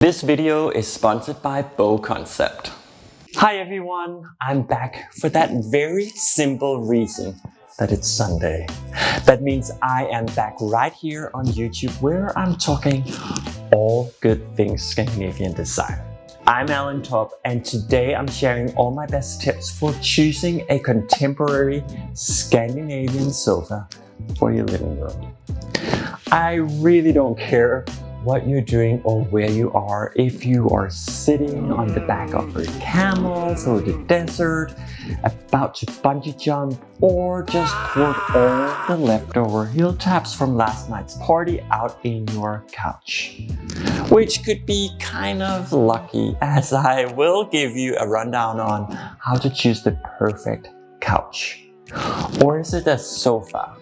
This video is sponsored by Bow Concept. Hi everyone, I'm back for that very simple reason that it's Sunday. That means I am back right here on YouTube where I'm talking all good things Scandinavian design. I'm Allan Torp and today I'm sharing all my best tips for choosing a contemporary Scandinavian sofa for your living room. I really don't care what you're doing or where you are. If you are sitting on the back of a camel through the desert, about to bungee jump, or just poured all the leftover heel taps from last night's party out in your couch. Which could be kind of lucky, as I will give you a rundown on how to choose the perfect couch. Or is it a sofa?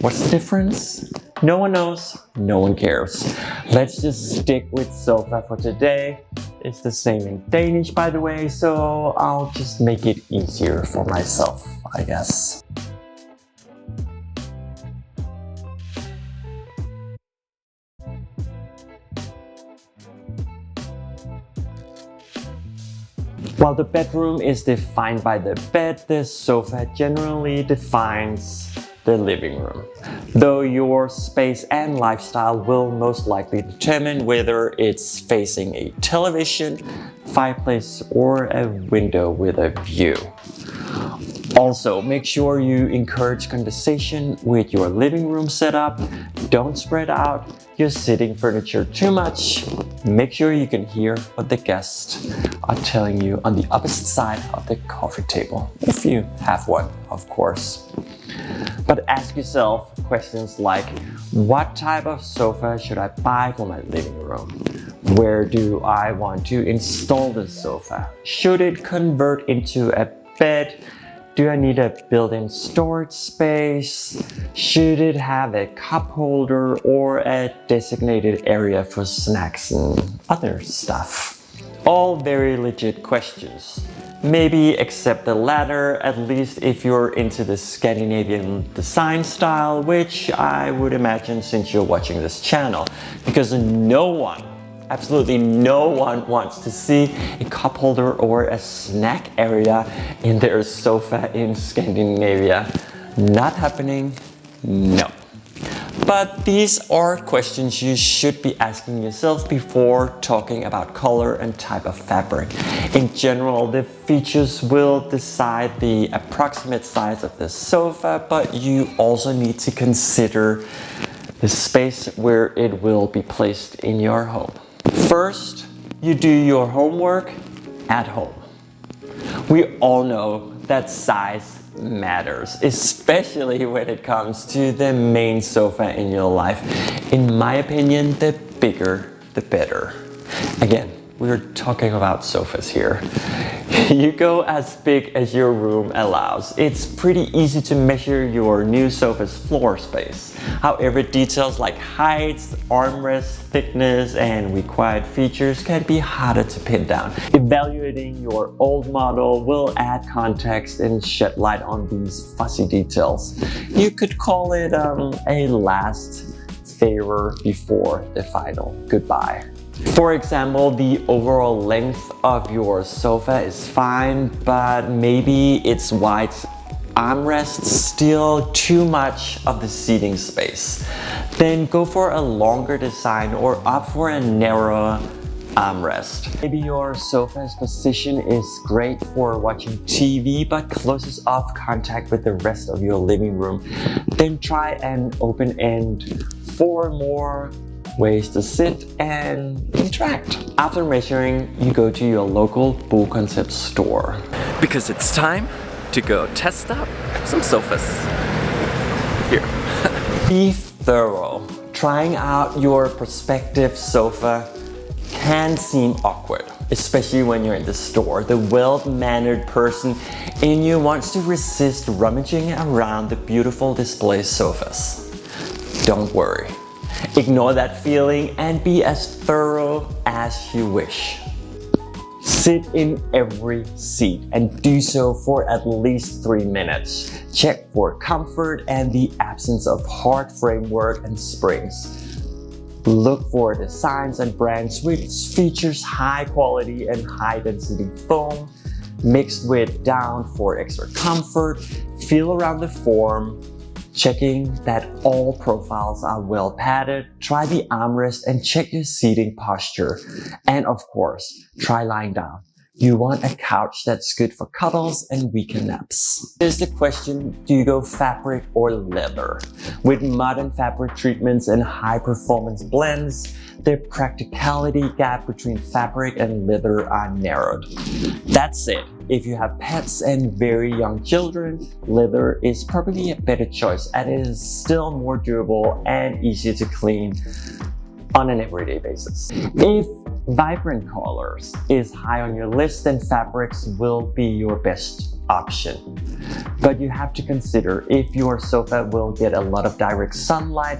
What's the difference? No one knows, no one cares. Let's just stick with sofa for today. It's the same in Danish, by the way, so I'll just make it easier for myself, I guess. While the bedroom is defined by the bed, the sofa generally defines the living room, though your space and lifestyle will most likely determine whether it's facing a television, fireplace, or a window with a view. Also, make sure you encourage conversation with your living room setup. Don't spread out your sitting furniture too much. Make sure you can hear what the guests are telling you on the opposite side of the coffee table, if you have one, of course. But ask yourself questions like, what type of sofa should I buy for my living room? Where do I want to install the sofa? Should it convert into a bed? Do I need a built-in storage space? Should it have a cup holder or a designated area for snacks and other stuff? All very legit questions. Maybe accept the latter, at least if you're into the Scandinavian design style, which I would imagine since you're watching this channel, because no one, absolutely no one wants to see a cup holder or a snack area in their sofa in Scandinavia. Not happening, no. But these are questions you should be asking yourself before talking about color and type of fabric. In general, the features will decide the approximate size of the sofa, but you also need to consider the space where it will be placed in your home. First, you do your homework at home. We all know that size matters, especially when it comes to the main sofa in your life. In my opinion, the bigger, the better. Again, we're talking about sofas here. You go as big as your room allows. It's pretty easy to measure your new sofa's floor space. However, details like heights, armrest, thickness, and required features can be harder to pin down. Evaluating your old model will add context and shed light on these fussy details. You could call it a last favor before the final goodbye. For example, the overall length of your sofa is fine, but maybe its wide armrests steal too much of the seating space. Then go for a longer design or opt for a narrower armrest. Maybe your sofa's position is great for watching TV but closes off contact with the rest of your living room. Then try an open end for more ways to sit and interact. After measuring, you go to your local Bow Concept store. Because it's time to go test out some sofas. Here. Be thorough. Trying out your prospective sofa can seem awkward, especially when you're in the store. The well-mannered person in you wants to resist rummaging around the beautiful display sofas. Don't worry. Ignore that feeling and be as thorough as you wish. Sit in every seat and do so for at least 3 minutes. Check for comfort and the absence of hard framework and springs. Look for designs and brands which features high quality and high density foam, mixed with down for extra comfort. Feel around the form, checking that all profiles are well padded. Try the armrest and check your seating posture. And of course, try lying down. You want a couch that's good for cuddles and weekend naps. Here's the question, do you go fabric or leather? With modern fabric treatments and high performance blends, the practicality gap between fabric and leather are narrowed. That said, if you have pets and very young children, leather is probably a better choice and it is still more durable and easier to clean on an everyday basis. If vibrant colors is high on your list, then fabrics will be your best option. But you have to consider if your sofa will get a lot of direct sunlight,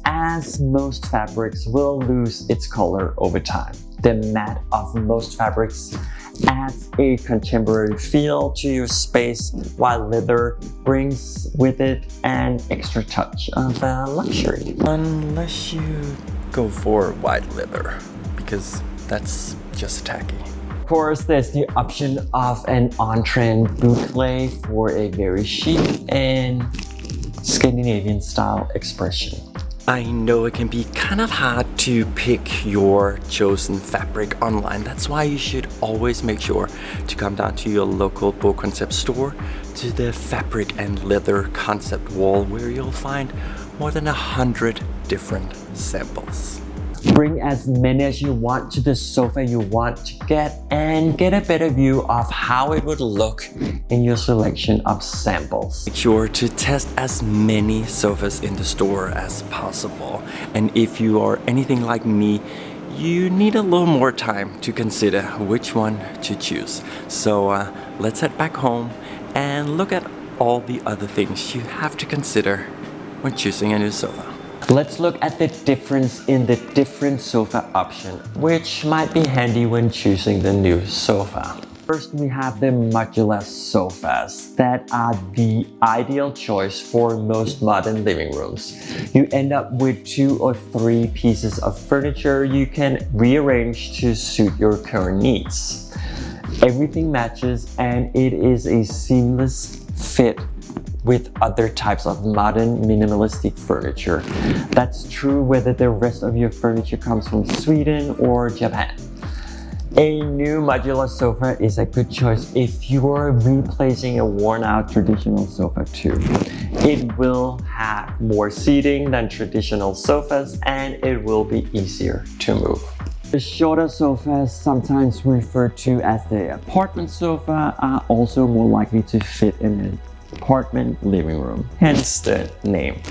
as most fabrics will lose its color over time. The matte of most fabrics adds a contemporary feel to your space, while leather brings with it an extra touch of luxury. Unless you go for white leather, because that's just tacky. Of course, there's the option of an on-trend boucle for a very chic and Scandinavian style expression. I know it can be kind of hard to pick your chosen fabric online. That's why you should always make sure to come down to your local boat concept store, to the fabric and leather concept wall, where you'll find more than 100 different samples. Bring as many as you want to the sofa you want to get and get a better view of how it would look in your selection of samples. Make sure to test as many sofas in the store as possible. And if you are anything like me, you need a little more time to consider which one to choose. So let's head back home and look at all the other things you have to consider when choosing a new sofa. Let's look at the difference in the different sofa option, which might be handy when choosing the new sofa. First, we have the modular sofas that are the ideal choice for most modern living rooms. You end up with 2 or 3 pieces of furniture you can rearrange to suit your current needs. Everything matches and it is a seamless fit with other types of modern minimalistic furniture. That's true whether the rest of your furniture comes from Sweden or Japan. A new modular sofa is a good choice if you are replacing a worn-out traditional sofa too. It will have more seating than traditional sofas and it will be easier to move. The shorter sofas, sometimes referred to as the apartment sofa, are also more likely to fit in an apartment living room, hence the name,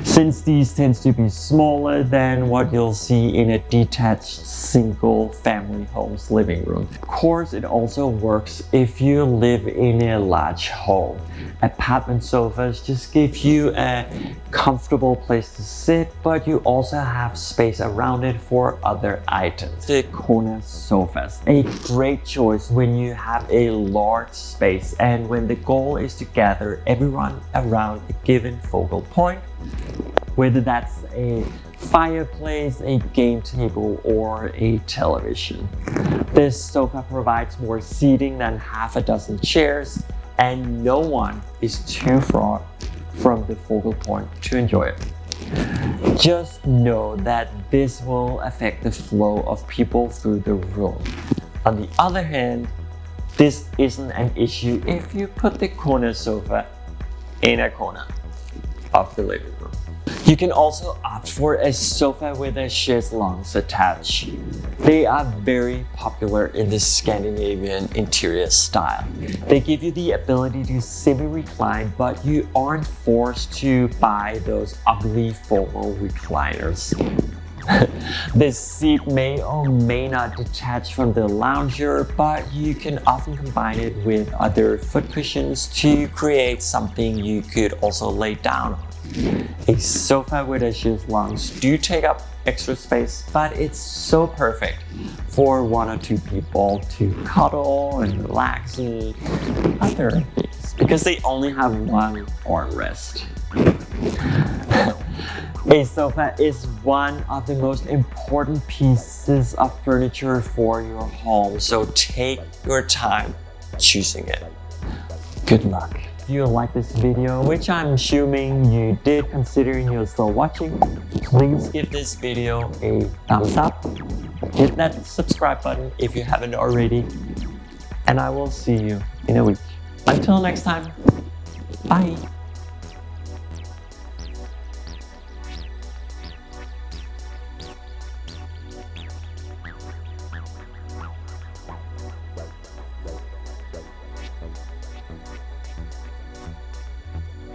since these tends to be smaller than what you'll see in a detached single family home's living room. Of course, it also works if you live in a large home. Apartment sofas just give you a comfortable place to sit, but you also have space around it for other items. The corner sofas, a great choice when you have a large space and when the goal is to gather everyone around a given focal point, whether that's a fireplace, a game table, or a television. This sofa provides more seating than half a dozen chairs, and no one is too far from the focal point to enjoy it. Just know that this will affect the flow of people through the room. On the other hand, this isn't an issue if you put the corner sofa in a corner of the living room. You can also opt for a sofa with a chaise longue attached. They are very popular in the Scandinavian interior style. They give you the ability to semi-recline, but you aren't forced to buy those ugly formal recliners. This seat may or may not detach from the lounger, but you can often combine it with other foot cushions to create something you could also lay down on. A sofa with a chaise longue do take up extra space, but it's so perfect for 1 or 2 people to cuddle and relax and other things because they only have one armrest. A sofa is one of the most important pieces of furniture for your home, so take your time choosing it. Good luck. If you like this video, which I'm assuming you did considering you're still watching, please give this video a thumbs up, hit that subscribe button if you haven't already, and I will see you in a week. Until next time, bye!